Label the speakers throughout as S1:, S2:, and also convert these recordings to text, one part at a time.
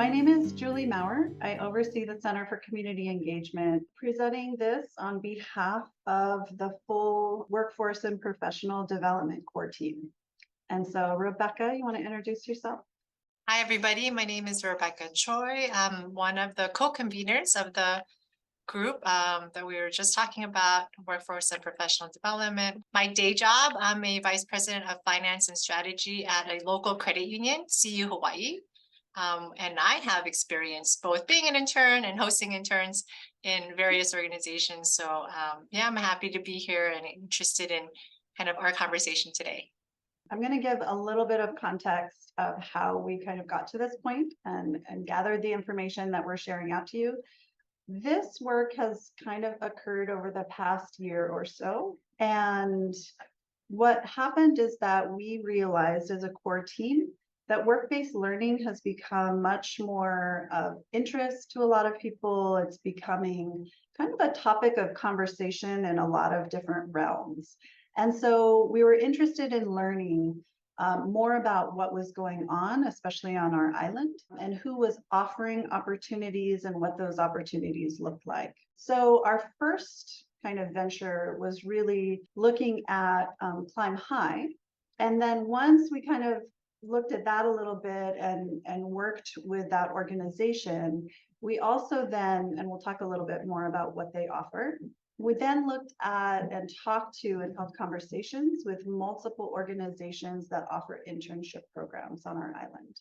S1: My name is Julie Maurer. I oversee the Center for Community Engagement, presenting this on behalf of the full Workforce and Professional Development Core team. And so, Rebecca, you want to introduce yourself?
S2: Hi, everybody. My name is Rebecca Choi. I'm one of the co-conveners of the group that we were just talking about, workforce and professional development. My day job, I'm a vice president of finance and strategy at a local credit union, CU Hawaii. And I have experience both being an intern and hosting interns in various organizations. So yeah, I'm happy to be here and interested in kind of our conversation today.
S1: I'm going to give a little bit of context of how we kind of got to this point and gathered the information that we're sharing out to you. This work has kind of occurred over the past year or so. And what happened is that we realized as a core team that work-based learning has become much more of interest to a lot of people. It's becoming kind of a topic of conversation in a lot of different realms. And so we were interested in learning more about what was going on, especially on our island, and who was offering opportunities and what those opportunities looked like. So our first kind of venture was really looking at Climb High. And then once we kind of looked at that a little bit and worked with that organization, we also then, and we'll talk a little bit more about what they offer, we then looked at and talked to and held conversations with multiple organizations that offer internship programs on our island.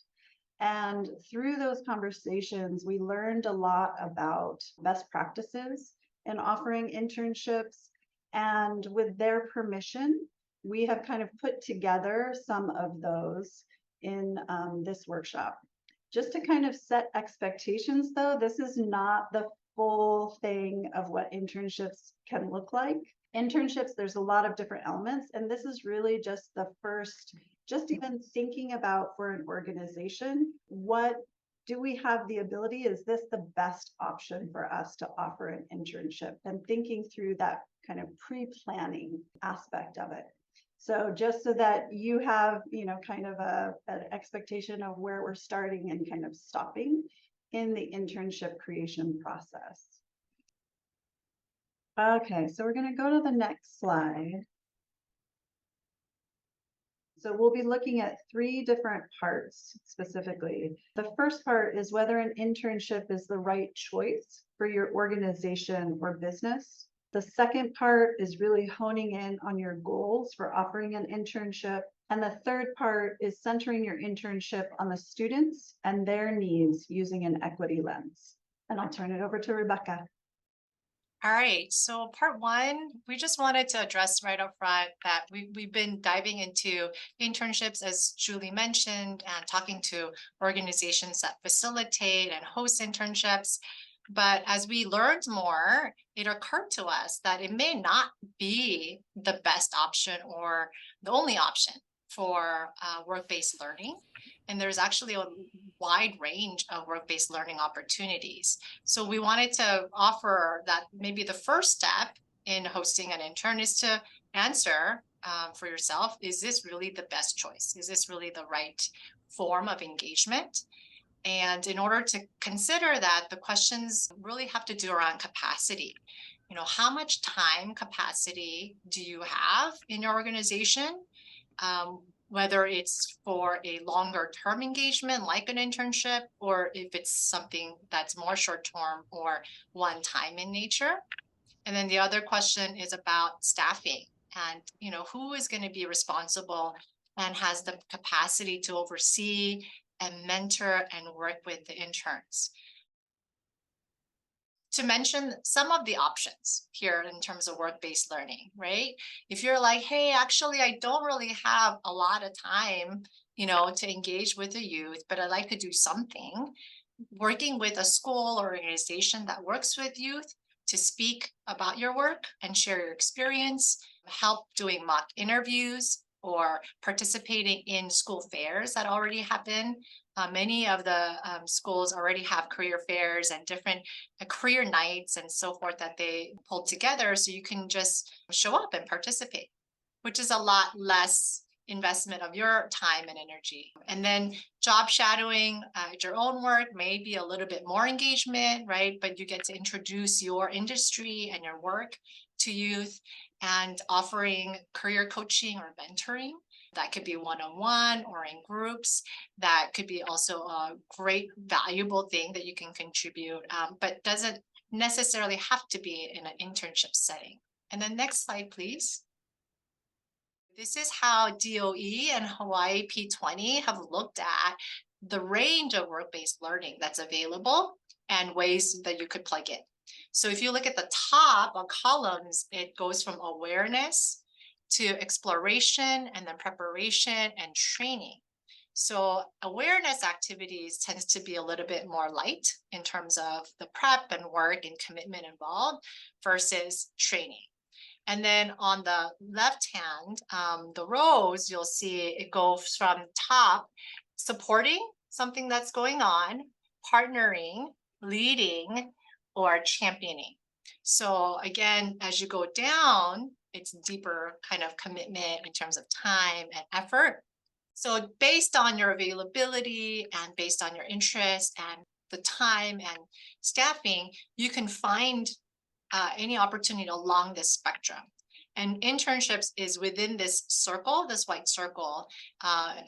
S1: And through those conversations, we learned a lot about best practices in offering internships. And with their permission, we have kind of put together some of those in this workshop. Just to kind of set expectations, though, this is not the full thing of what internships can look like. Internships, there's a lot of different elements, and this is really just the first, just even thinking about for an organization, what do we have the ability? Is this the best option for us to offer an internship? And thinking through that kind of pre-planning aspect of it. So just so that you have, kind of an expectation of where we're starting and kind of stopping in the internship creation process. Okay, so we're going to go to the next slide. So we'll be looking at three different parts specifically. The first part is whether an internship is the right choice for your organization or business. The second part is really honing in on your goals for offering an internship. And the third part is centering your internship on the students and their needs using an equity lens. And I'll turn it over to Rebecca.
S2: All right, so part one, we just wanted to address right up front that we've been diving into internships, as Julie mentioned, and talking to organizations that facilitate and host internships. But as we learned more, it occurred to us that it may not be the best option or the only option for work-based learning. And there's actually a wide range of work-based learning opportunities. So we wanted to offer that maybe the first step in hosting an intern is to answer for yourself, is this really the best choice? Is this really the right form of engagement? And in order to consider that, the questions really have to do around capacity. How much time capacity do you have in your organization? Whether it's for a longer term engagement like an internship, or if it's something that's more short term or one time in nature. And then the other question is about staffing and, who is going to be responsible and has the capacity to oversee and mentor and work with the interns. To mention some of the options here in terms of work-based learning, right? If you're like, hey, actually, I don't really have a lot of time, to engage with the youth, but I'd like to do something, working with a school or organization that works with youth to speak about your work and share your experience, help doing mock interviews or participating in school fairs that already happen. Many of the schools already have career fairs and different career nights and so forth that they pull together, so you can just show up and participate, which is a lot less investment of your time and energy. And then job shadowing at your own work may be a little bit more engagement, right? But you get to introduce your industry and your work to youth, and offering career coaching or mentoring. That could be one-on-one or in groups. That could be also a great, valuable thing that you can contribute, but doesn't necessarily have to be in an internship setting. And then next slide, please. This is how DOE and Hawaii P20 have looked at the range of work-based learning that's available and ways that you could plug in. So if you look at the top of columns, it goes from awareness to exploration and then preparation and training. So awareness activities tends to be a little bit more light in terms of the prep and work and commitment involved versus training. And then on the left hand, the rows, you'll see it goes from top, supporting something that's going on, partnering, leading, or championing. So again, as you go down, it's deeper kind of commitment in terms of time and effort. So based on your availability and based on your interest and the time and staffing, you can find any opportunity along this spectrum. And internships is within this circle, this white circle,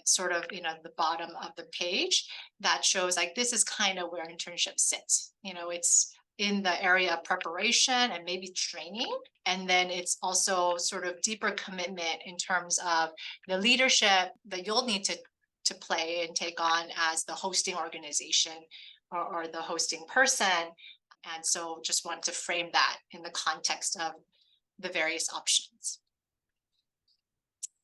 S2: sort of, the bottom of the page that shows like, this is kind of where internship sits. It's in the area of preparation and maybe training. And then it's also sort of deeper commitment in terms of the leadership that you'll need to play and take on as the hosting organization or the hosting person. And so just want to frame that in the context of the various options.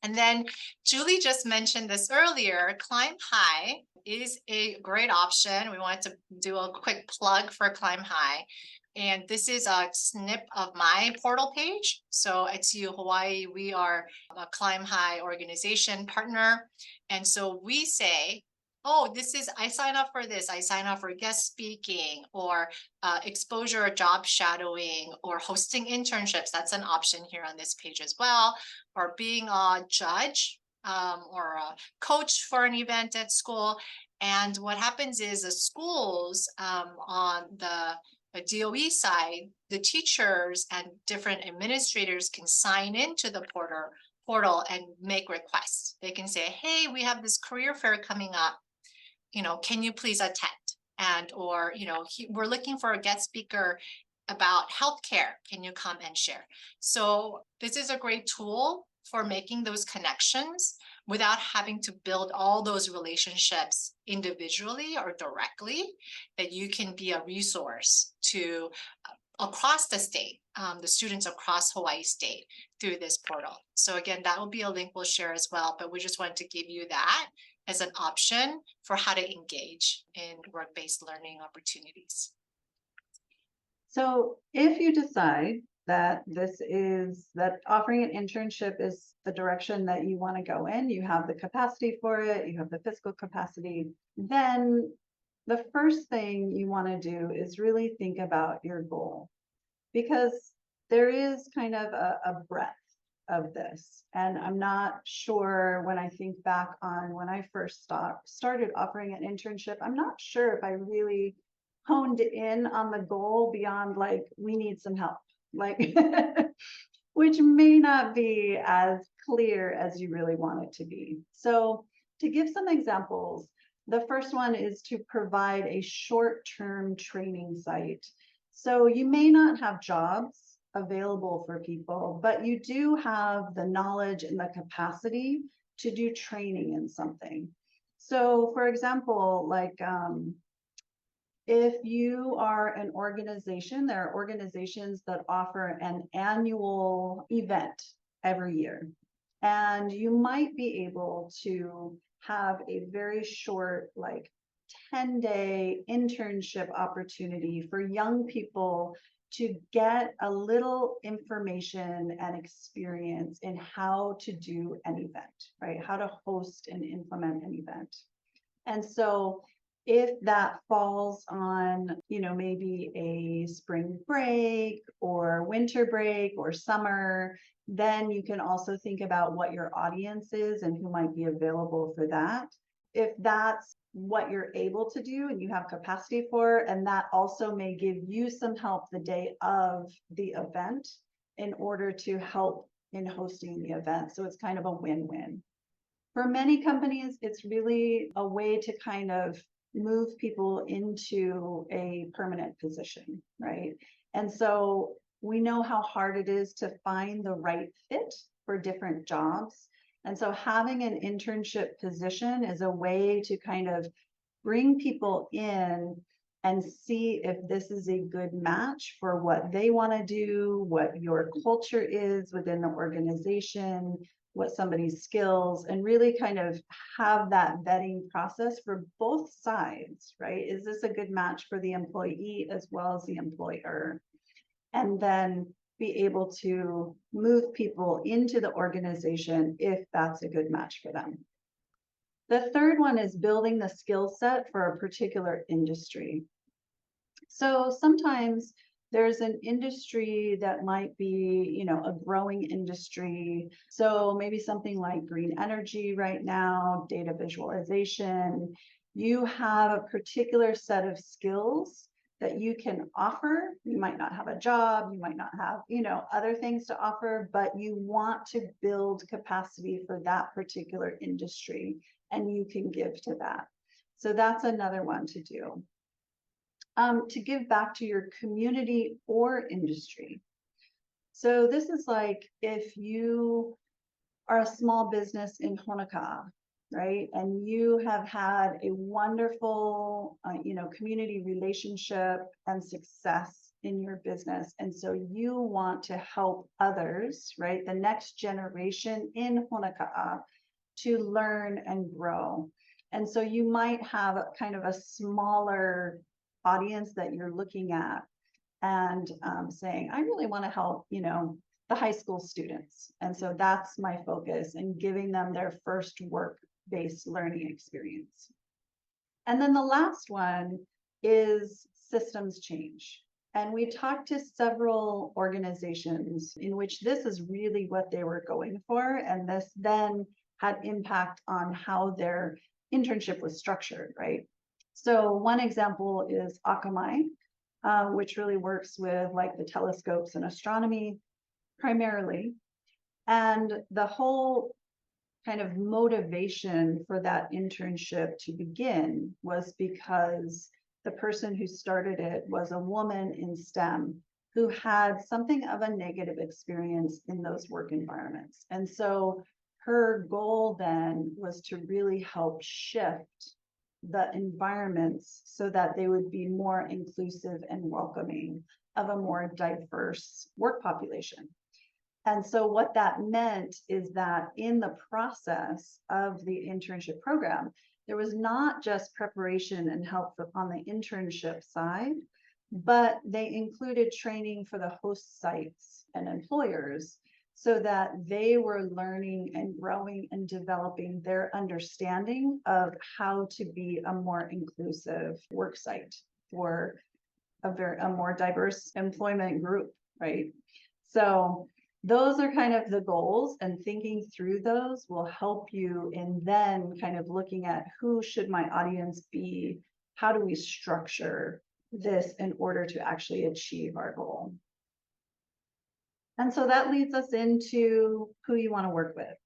S2: And then Julie just mentioned this earlier, Climb High is a great option. We wanted to do a quick plug for Climb High. And this is a snip of my portal page. So at CU Hawaii, we are a Climb High organization partner. And so we say, oh, I sign up for this. I sign up for guest speaking or exposure or job shadowing or hosting internships. That's an option here on this page as well. Or being a judge or a coach for an event at school. And what happens is the schools on the DOE side, the teachers and different administrators can sign into the portal and make requests. They can say, hey, we have this career fair coming up. Can you please attend? And, or, we're looking for a guest speaker about healthcare. Can you come and share? So this is a great tool for making those connections without having to build all those relationships individually or directly, that you can be a resource to across the state, the students across Hawaii state through this portal. So again, that will be a link we'll share as well, but we just wanted to give you that as an option for how to engage in work-based learning opportunities.
S1: So if you decide that offering an internship is the direction that you want to go in, you have the capacity for it, you have the fiscal capacity, then the first thing you want to do is really think about your goal, because there is kind of a breadth of this. And I'm not sure, when I think back on when I first started offering an internship, I'm not sure if I really honed in on the goal beyond like, we need some help, like, which may not be as clear as you really want it to be. So to give some examples, the first one is to provide a short-term training site. So you may not have jobs available for people, but you do have the knowledge and the capacity to do training in something. So for example, like if you are an organization, there are organizations that offer an annual event every year, and you might be able to have a very short, like 10-day internship opportunity for young people to get a little information and experience in how to do an event, right? How to host and implement an event. And so if that falls on, maybe a spring break or winter break or summer, Then you can also think about what your audience is and who might be available for that. If that's what you're able to do and you have capacity for, and that also may give you some help the day of the event in order to help in hosting the event. So it's kind of a win-win. For many companies, it's really a way to kind of move people into a permanent position, right? And so we know how hard it is to find the right fit for different jobs. And so having an internship position is a way to kind of bring people in and see if this is a good match for what they want to do, what your culture is within the organization, what somebody's skills, and really kind of have that vetting process for both sides, right? Is this a good match for the employee as well as the employer? And then be able to move people into the organization if that's a good match for them. The third one is building the skill set for a particular industry. So sometimes there's an industry that might be, a growing industry. So maybe something like green energy right now, data visualization. You have a particular set of skills that you can offer. You might not have a job, you might not have, other things to offer, but you want to build capacity for that particular industry, and you can give to that. So that's another one to do. To give back to your community or industry. So this is like if you are a small business in Honokaa, right? And you have had a wonderful, community relationship and success in your business. And so you want to help others, right? The next generation in Honokaa to learn and grow. And so you might have a kind of a smaller audience that you're looking at and saying, I really want to help, the high school students. And so that's my focus in giving them their first work-based learning experience. And then the last one is systems change. And we talked to several organizations in which this is really what they were going for. And this then had impact on how their internship was structured, right? So one example is Akamai, which really works with like the telescopes and astronomy primarily. And the whole kind of motivation for that internship to begin was because the person who started it was a woman in STEM who had something of a negative experience in those work environments. And so her goal then was to really help shift the environments so that they would be more inclusive and welcoming of a more diverse work population. And so what that meant is that in the process of the internship program, there was not just preparation and help on the internship side, but they included training for the host sites and employers so that they were learning and growing and developing their understanding of how to be a more inclusive work site for a more diverse employment group, right? So those are kind of the goals, and thinking through those will help you in then kind of looking at who should my audience be? How do we structure this in order to actually achieve our goal? And so that leads us into who you want to work with.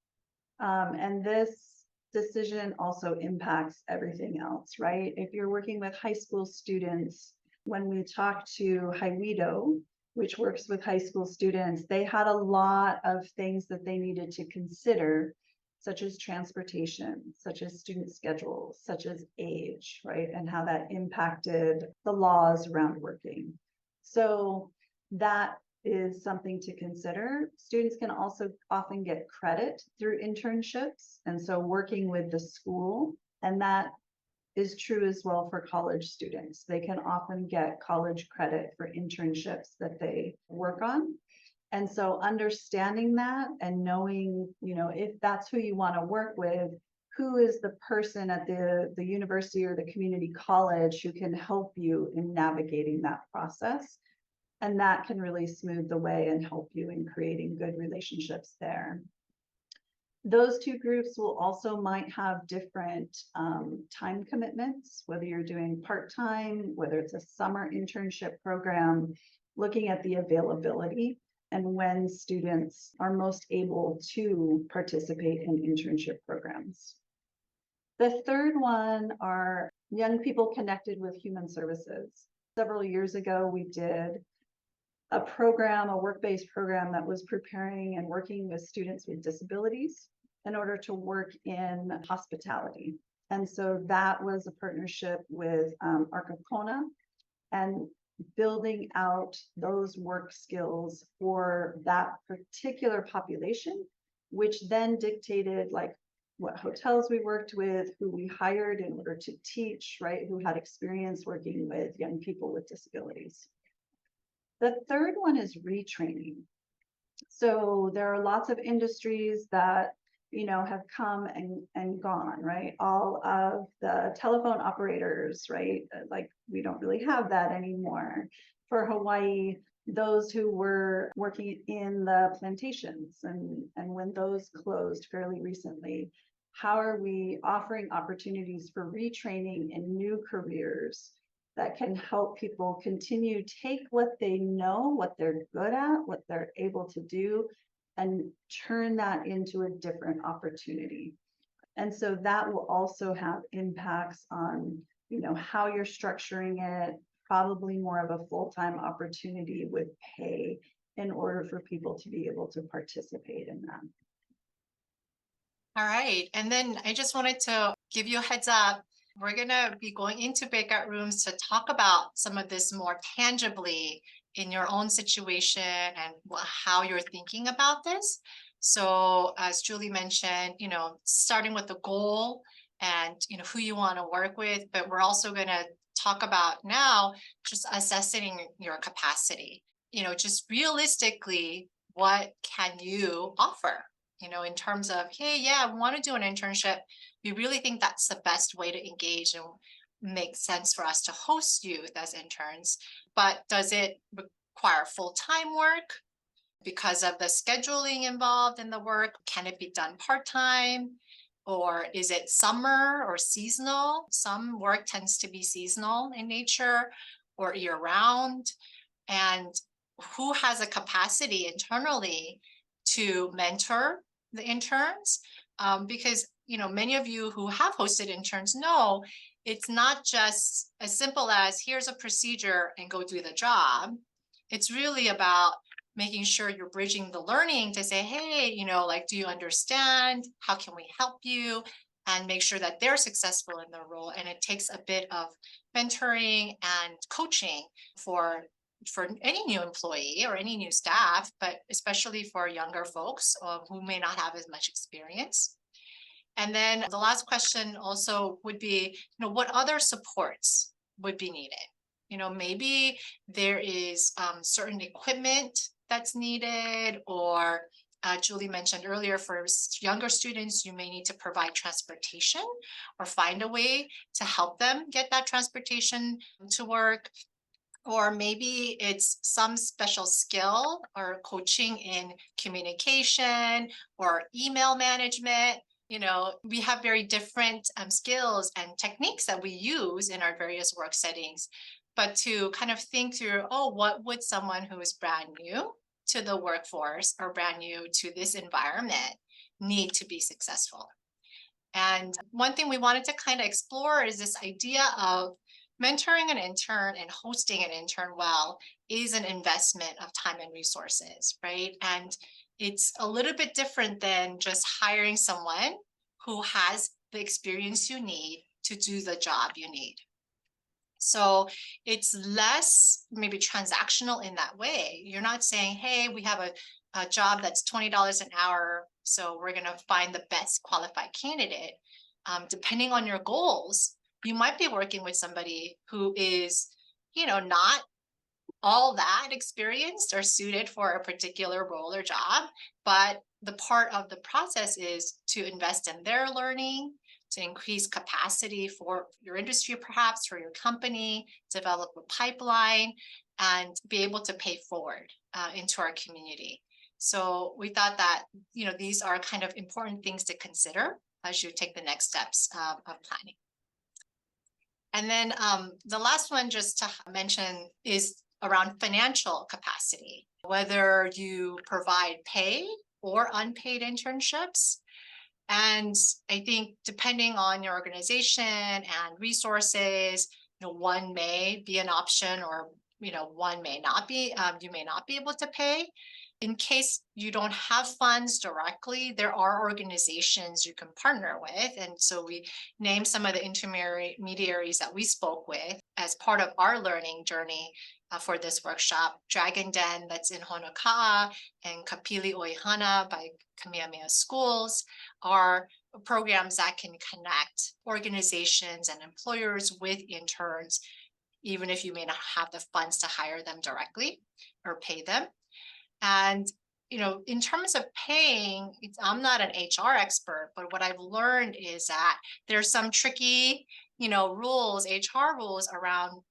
S1: And this decision also impacts everything else, right? If you're working with high school students, when we talked to Hiwedo, which works with high school students, they had a lot of things that they needed to consider, such as transportation, such as student schedules, such as age, right? And how that impacted the laws around working. So that is something to consider. Students can also often get credit through internships. And so working with the school, and that is true as well for college students. They can often get college credit for internships that they work on. And so understanding that and knowing, if that's who you want to work with, who is the person at the university or the community college who can help you in navigating that process And that can really smooth the way and help you in creating good relationships there. Those two groups will also might have different time commitments, whether you're doing part-time, whether it's a summer internship program, looking at the availability and when students are most able to participate in internship programs. The third one are young people connected with human services. Several years ago, we did a program, a work-based program that was preparing and working with students with disabilities in order to work in hospitality. And so that was a partnership with Arcacona and building out those work skills for that particular population, which then dictated like what hotels we worked with, who we hired in order to teach, right, who had experience working with young people with disabilities. The third one is retraining. So there are lots of industries that, you know, have come and gone, right? All of the telephone operators, right? Like we don't really have that anymore. For Hawaii, those who were working in the plantations and when those closed fairly recently, how are we offering opportunities for retraining in new careers that can help people continue take what they know, what they're good at, what they're able to do, and turn that into a different opportunity. And so that will also have impacts on, you know, how you're structuring it, probably more of a full-time opportunity with pay in order for people to be able to participate in that.
S2: All right. And then I just wanted to give you a heads up. We're going to be going into breakout rooms to talk about some of this more tangibly in your own situation and how you're thinking about this. So as Julie mentioned, you know, starting with the goal and, you know, who you want to work with, but we're also going to talk about now just assessing your capacity, you know, just realistically, what can you offer? You know, in terms of, hey, yeah, I want to do an internship. We really think that's the best way to engage and make sense for us to host youth as interns. But does it require full-time work because of the scheduling involved in the work? Can it be done part-time? Or is it summer or seasonal? Some work tends to be seasonal in nature or year-round. And who has a capacity internally to mentor the interns? Because, you know, many of you who have hosted interns know it's not just as simple as here's a procedure and go do the job. It's really about making sure you're bridging the learning to say, hey, you know, like, do you understand? How can we help you? And make sure that they're successful in their role. And it takes a bit of mentoring and coaching for any new employee or any new staff, but especially for younger folks who may not have as much experience. And then the last question also would be, you know, what other supports would be needed? You know, maybe there is certain equipment that's needed, or Julie mentioned earlier, for younger students, you may need to provide transportation or find a way to help them get that transportation to work. Or maybe it's some special skill or coaching in communication or email management. You know, we have very different skills and techniques that we use in our various work settings. But to kind of think through, oh, what would someone who is brand new to the workforce or brand new to this environment need to be successful? And one thing we wanted to kind of explore is this idea of mentoring an intern and hosting an intern well is an investment of time and resources, right? And it's a little bit different than just hiring someone who has the experience you need to do the job you need. So it's less maybe transactional in that way. You're not saying, hey, we have a job that's $20 an hour, so we're going to find the best qualified candidate. Depending on your goals, you might be working with somebody who is, you know, not all that experienced or suited for a particular role or job, but the part of the process is to invest in their learning, to increase capacity for your industry, perhaps for your company, develop a pipeline, and be able to pay forward into our community. So we thought that, these are kind of important things to consider as you take the next steps of planning. And then the last one just to mention is around financial capacity, whether you provide paid or unpaid internships. And I think depending on your organization and resources, one may be an option, or one may not be. You may not be able to pay. In case you don't have funds directly, there are organizations you can partner with. And so we named some of the intermediaries that we spoke with as part of our learning journey for this workshop. Dragon Den, that's in Honoka'a, and Kapili Oihana by Kamehameha Schools are programs that can connect organizations and employers with interns, even if you may not have the funds to hire them directly or pay them. And, in terms of paying, I'm not an HR expert, but what I've learned is that there's some tricky, rules, HR rules around,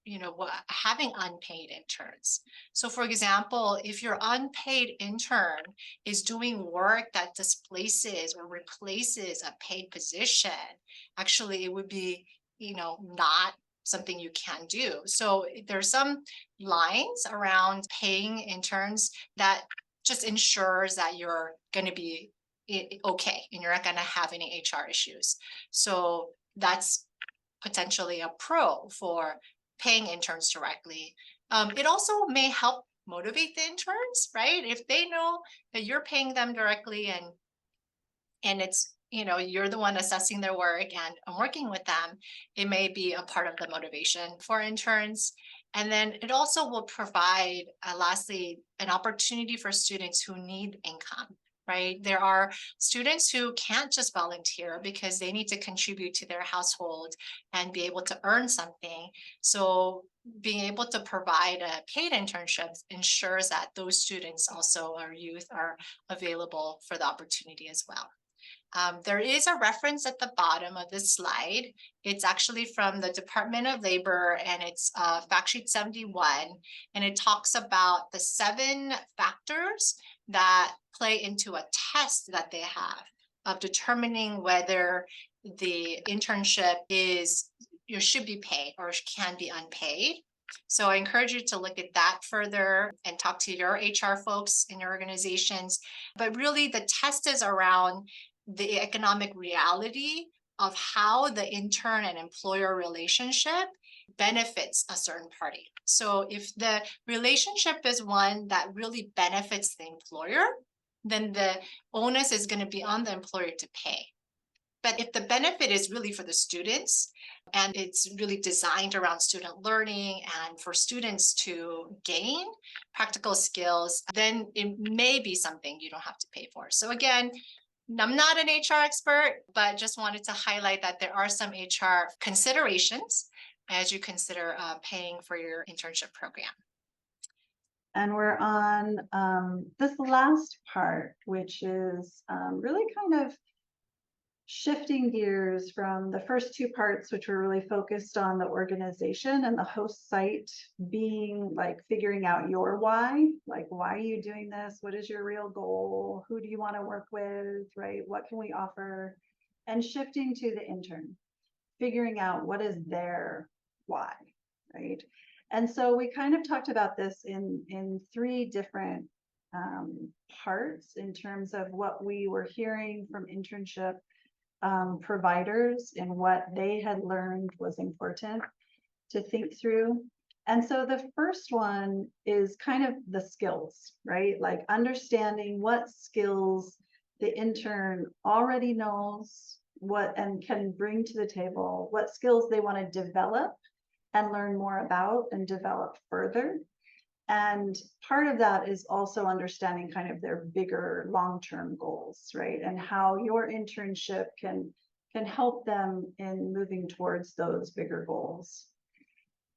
S2: having unpaid interns. So for example, if your unpaid intern is doing work that displaces or replaces a paid position, actually it would be, not something you can do. So there's some lines around paying interns that just ensures that you're going to be okay and you're not going to have any HR issues. So that's potentially a pro for paying interns directly. It also may help motivate the interns, right? If they know that you're paying them directly and it's you're the one assessing their work and working with them, it may be a part of the motivation for interns. And then it also will provide, lastly, an opportunity for students who need income, right? There are students who can't just volunteer because they need to contribute to their household and be able to earn something. So being able to provide a paid internship ensures that those students also, our youth, are available for the opportunity as well. There is a reference at the bottom of this slide. It's actually from the Department of Labor, and it's fact sheet 71, and it talks about the 7 factors that play into a test that they have of determining whether the internship should be paid or can be unpaid. So I encourage you to look at that further and talk to your HR folks in your organizations. But really the test is around the economic reality of how the intern and employer relationship benefits a certain party. So if the relationship is one that really benefits the employer, then the onus is going to be on the employer to pay. But if the benefit is really for the students and it's really designed around student learning and for students to gain practical skills, then it may be something you don't have to pay for. So again, I'm not an HR expert, but just wanted to highlight that there are some HR considerations as you consider paying for your internship program.
S1: And we're on this last part, which is really kind of shifting gears from the first 2 parts, which were really focused on the organization and the host site being like figuring out your why, like why are you doing this? What is your real goal? Who do you want to work with, right? What can we offer? And shifting to the intern, figuring out what is their why, right? And so we kind of talked about this in 3 different parts in terms of what we were hearing from internship providers and what they had learned was important to think through. And so the first one is kind of the skills, right? Like understanding what skills the intern already knows what and can bring to the table, what skills they want to develop and learn more about and develop further. And part of that is also understanding kind of their bigger long-term goals, right? And how your internship can help them in moving towards those bigger goals.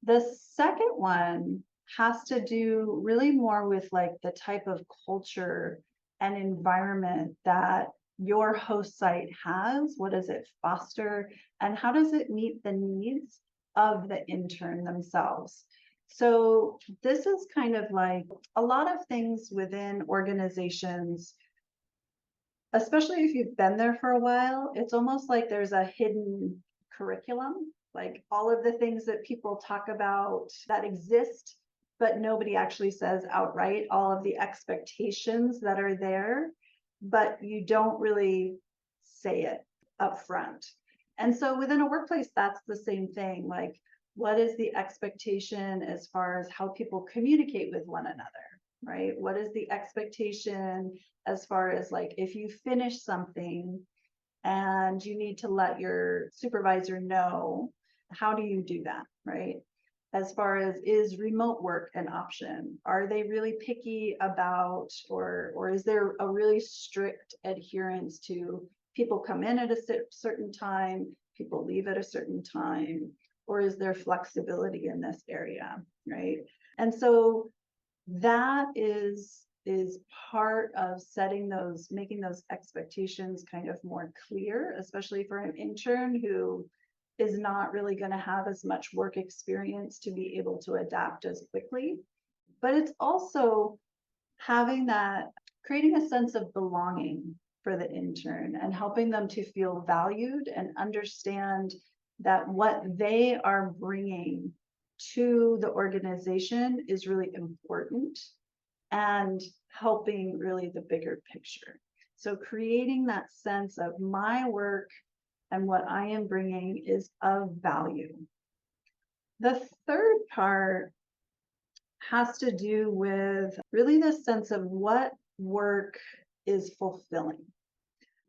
S1: The second one has to do really more with like the type of culture and environment that your host site has? What does it foster? And how does it meet the needs of the intern themselves? So this is kind of like a lot of things within organizations, especially if you've been there for a while, it's almost like there's a hidden curriculum, like all of the things that people talk about that exist, but nobody actually says outright, all of the expectations that are there, but you don't really say it up front. And so within a workplace, that's the same thing. Like, what is the expectation as far as how people communicate with one another, right? What is the expectation as far as like if you finish something and you need to let your supervisor know, how do you do that, right? As far as, is remote work an option? Are they really picky about, or is there a really strict adherence to people come in at a certain time, people leave at a certain time, or is there flexibility in this area, right? And so that is part of setting those, making those expectations kind of more clear, especially for an intern who is not really going to have as much work experience to be able to adapt as quickly. But it's also having that, creating a sense of belonging for the intern and helping them to feel valued and understand that what they are bringing to the organization is really important and helping really the bigger picture. So creating that sense of my work and what I am bringing is of value. The third part has to do with really the sense of what work is fulfilling.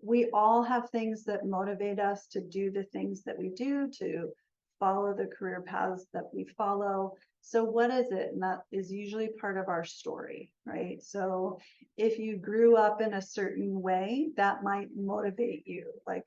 S1: We all have things that motivate us to do the things that we do, to follow the career paths that we follow. So what is it? And that is usually part of our story, right? So if you grew up in a certain way, that might motivate you. Like,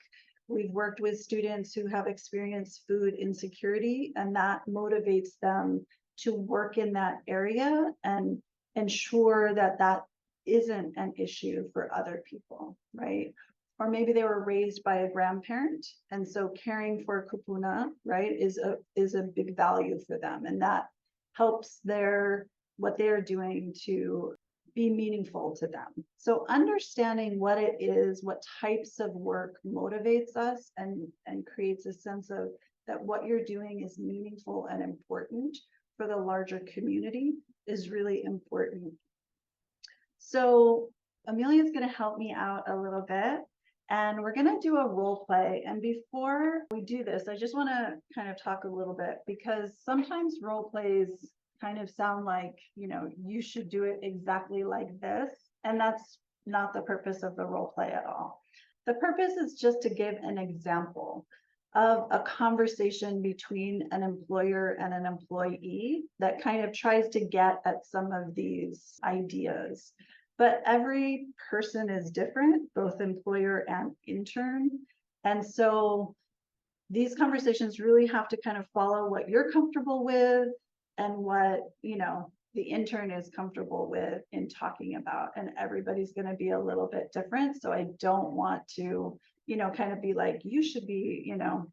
S1: we've worked with students who have experienced food insecurity, and that motivates them to work in that area and ensure that that isn't an issue for other people, right? Or maybe they were raised by a grandparent, and so caring for kupuna, right, is a big value for them, and that helps their, what they're doing to be meaningful to them. So understanding what it is, what types of work motivates us and creates a sense of that what you're doing is meaningful and important for the larger community is really important. So Amelia is going to help me out a little bit, and we're going to do a role play. And before we do this, I just want to kind of talk a little bit, because sometimes role plays kind of sound like, you know, you should do it exactly like this. And that's not the purpose of the role play at all. The purpose is just to give an example of a conversation between an employer and an employee that kind of tries to get at some of these ideas. But every person is different, both employer and intern. And so these conversations really have to kind of follow what you're comfortable with and what, you know, the intern is comfortable with in talking about. And everybody's going to be a little bit different. So I don't want to, you know, kind of be like, you should be, you know,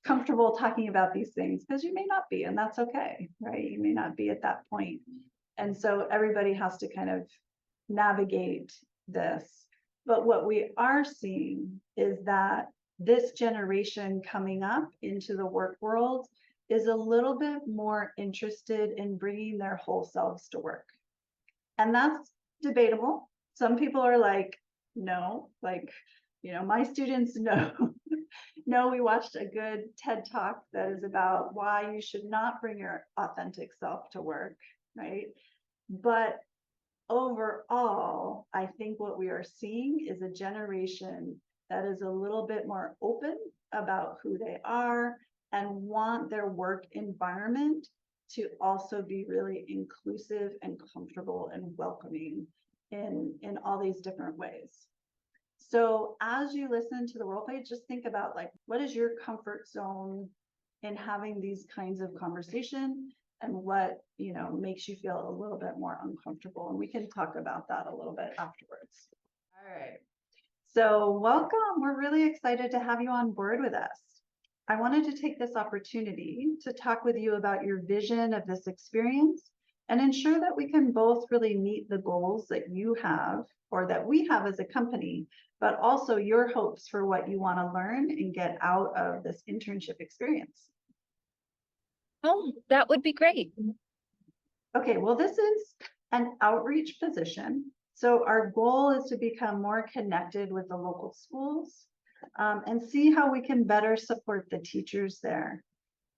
S1: comfortable talking about these things, because you may not be, and that's okay, right? You may not be at that point. And so everybody has to kind of navigate this. But what we are seeing is that this generation coming up into the work world is a little bit more interested in bringing their whole selves to work. And that's debatable. Some people are like, no, like, you know, my students know. No, we watched a good TED talk that is about why you should not bring your authentic self to work, right? But overall, I think what we are seeing is a generation that is a little bit more open about who they are and want their work environment to also be really inclusive and comfortable and welcoming in all these different ways. So as you listen to the role play, just think about, like, what is your comfort zone in having these kinds of conversation, and what, you know, makes you feel a little bit more uncomfortable. And we can talk about that a little bit afterwards. All right. So, welcome. We're really excited to have you on board with us. I wanted to take this opportunity to talk with you about your vision of this experience and ensure that we can both really meet the goals that you have or that we have as a company, but also your hopes for what you want to learn and get out of this internship experience.
S3: Oh, that would be great.
S1: Okay, well, this is an outreach position. So our goal is to become more connected with the local schools and see how we can better support the teachers there.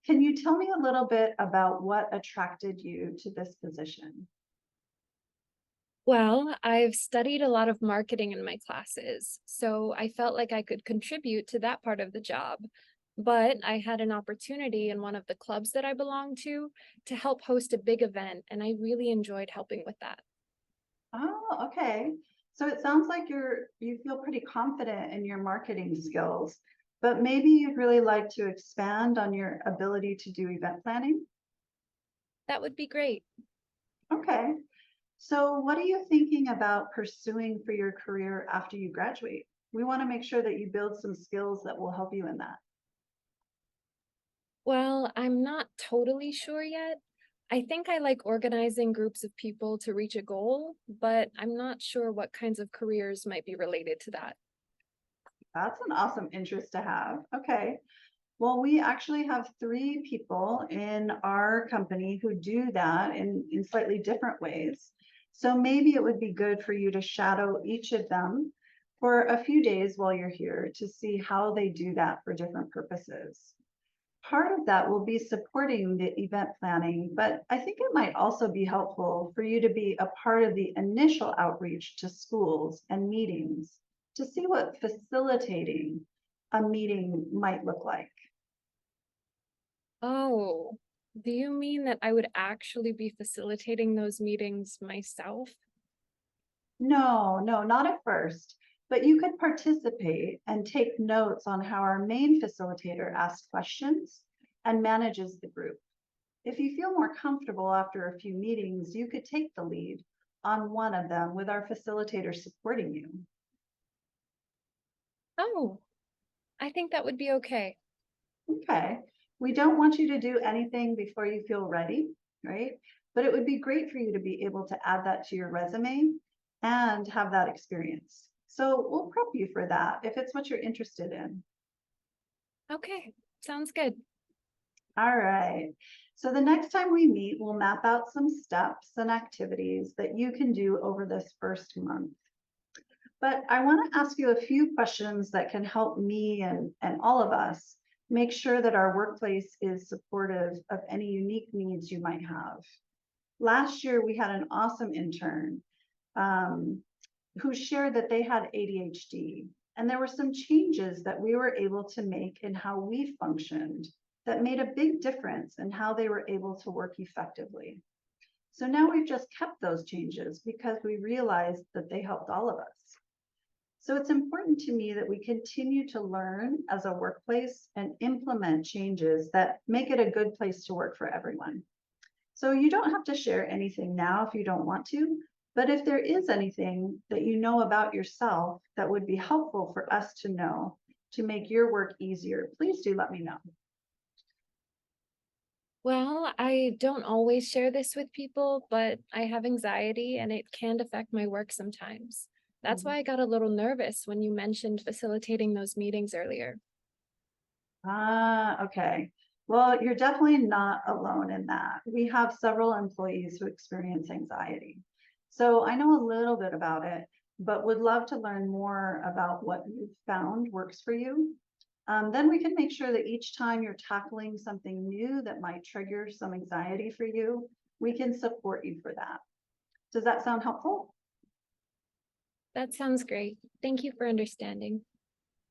S1: Can you tell me a little bit about what attracted you to this position?
S3: Well, I've studied a lot of marketing in my classes, so I felt like I could contribute to that part of the job. But I had an opportunity in one of the clubs that I belong to help host a big event, and I really enjoyed helping with that.
S1: Oh, okay. So it sounds like you feel pretty confident in your marketing skills, but maybe you'd really like to expand on your ability to do event planning.
S3: That would be great.
S1: Okay. So what are you thinking about pursuing for your career after you graduate? We want to make sure that you build some skills that will help you in that.
S3: Well, I'm not totally sure yet. I think I like organizing groups of people to reach a goal, but I'm not sure what kinds of careers might be related to that.
S1: That's an awesome interest to have. Okay. Well, we actually have three people in our company who do that in slightly different ways. So maybe it would be good for you to shadow each of them for a few days while you're here to see how they do that for different purposes. Part of that will be supporting the event planning, but I think it might also be helpful for you to be a part of the initial outreach to schools and meetings to see what facilitating a meeting might look like.
S3: Oh, do you mean that I would actually be facilitating those meetings myself?
S1: No, no, not at first, but you could participate and take notes on how our main facilitator asks questions and manages the group. If you feel more comfortable after a few meetings, you could take the lead on one of them with our facilitator supporting you.
S3: Oh, I think that would be okay.
S1: Okay. We don't want you to do anything before you feel ready, right? But it would be great for you to be able to add that to your resume and have that experience. So we'll prep you for that if it's what you're interested in.
S3: Okay, sounds good.
S1: All right. So the next time we meet, we'll map out some steps and activities that you can do over this first month. But I want to ask you a few questions that can help me and all of us make sure that our workplace is supportive of any unique needs you might have. Last year, we had an awesome intern um, who shared that they had ADHD. And there were some changes that we were able to make in how we functioned that made a big difference in how they were able to work effectively. So now we've just kept those changes because we realized that they helped all of us. So it's important to me that we continue to learn as a workplace and implement changes that make it a good place to work for everyone. So you don't have to share anything now if you don't want to, but if there is anything that you know about yourself that would be helpful for us to know to make your work easier, please do let me know.
S3: Well, I don't always share this with people, but I have anxiety and it can affect my work sometimes. That's
S1: Mhm.
S3: why I got a little nervous when you mentioned facilitating those meetings earlier.
S1: Ah, okay. Well, you're definitely not alone in that. We have several employees who experience anxiety. So I know a little bit about it, but would love to learn more about what you've found works for you. Then we can make sure that each time you're tackling something new that might trigger some anxiety for you, we can support you for that. Does that sound helpful?
S3: That sounds great. Thank you for understanding.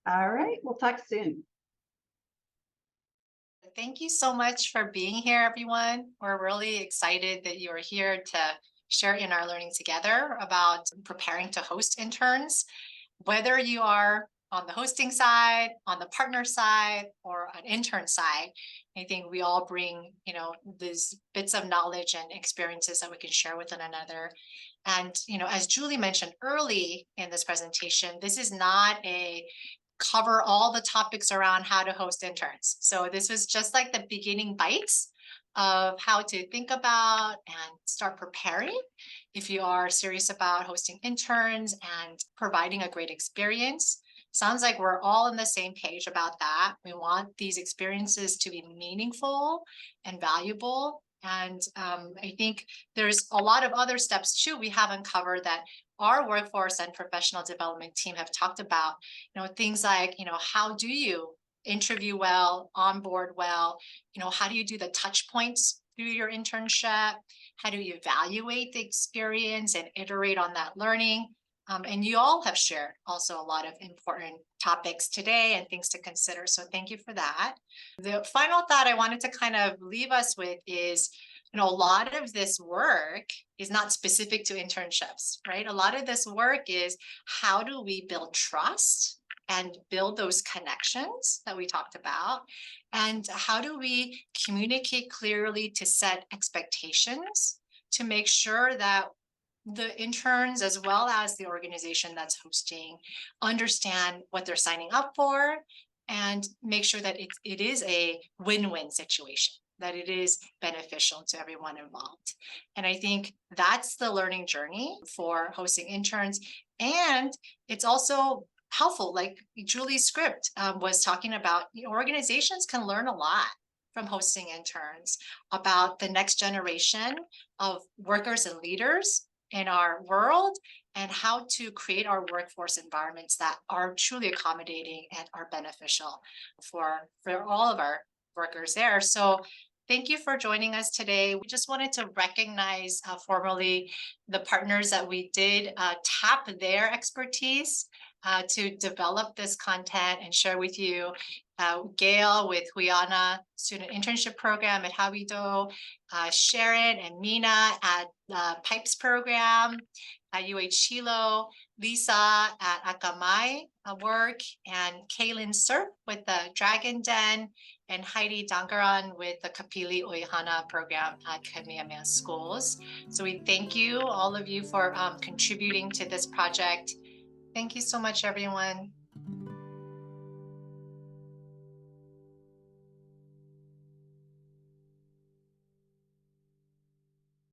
S1: All right, we'll talk soon.
S2: Thank you so much for being here, everyone. We're really excited that you are here to share in our learning together about preparing to host interns. Whether you are on the hosting side, on the partner side, or an intern side, I think we all bring, these bits of knowledge and experiences that we can share with one another. And, as Julie mentioned early in this presentation, this is not a cover all the topics around how to host interns. So this was just like the beginning bites of how to think about and start preparing if you are serious about hosting interns and providing a great experience. Sounds like we're all on the same page about that. We want these experiences to be meaningful and valuable. And I think there's a lot of other steps too we haven't covered that our workforce and professional development team have talked about. Things like, how do you interview well, onboard well? How do you do the touch points through your internship? How do you evaluate the experience and iterate on that learning? And you all have shared also a lot of important topics today and things to consider. So thank you for that. The final thought I wanted to kind of leave us with is, a lot of this work is not specific to internships, right? A lot of this work is how do we build trust and build those connections that we talked about? And how do we communicate clearly to set expectations to make sure that the interns, as well as the organization that's hosting, understand what they're signing up for and make sure that it is a win-win situation, that it is beneficial to everyone involved. And I think that's the learning journey for hosting interns. And it's also helpful, like Julie's script was talking about, organizations can learn a lot from hosting interns about the next generation of workers and leaders in our world and how to create our workforce environments that are truly accommodating and are beneficial for all of our workers there. So thank you for joining us today. We just wanted to recognize formally the partners that we did tap their expertise to develop this content and share with you. Gail with Huyana Student Internship Program at Habido, Sharon and Mina at the PIPES program at UH Hilo, Lisa at Akamai work, and Kaylin Serp with the Dragon Den, and Heidi Dangaran with the Kapili Oihana program at Kamehameha Schools. So we thank you, all of you, for contributing to this project. Thank you so much, everyone.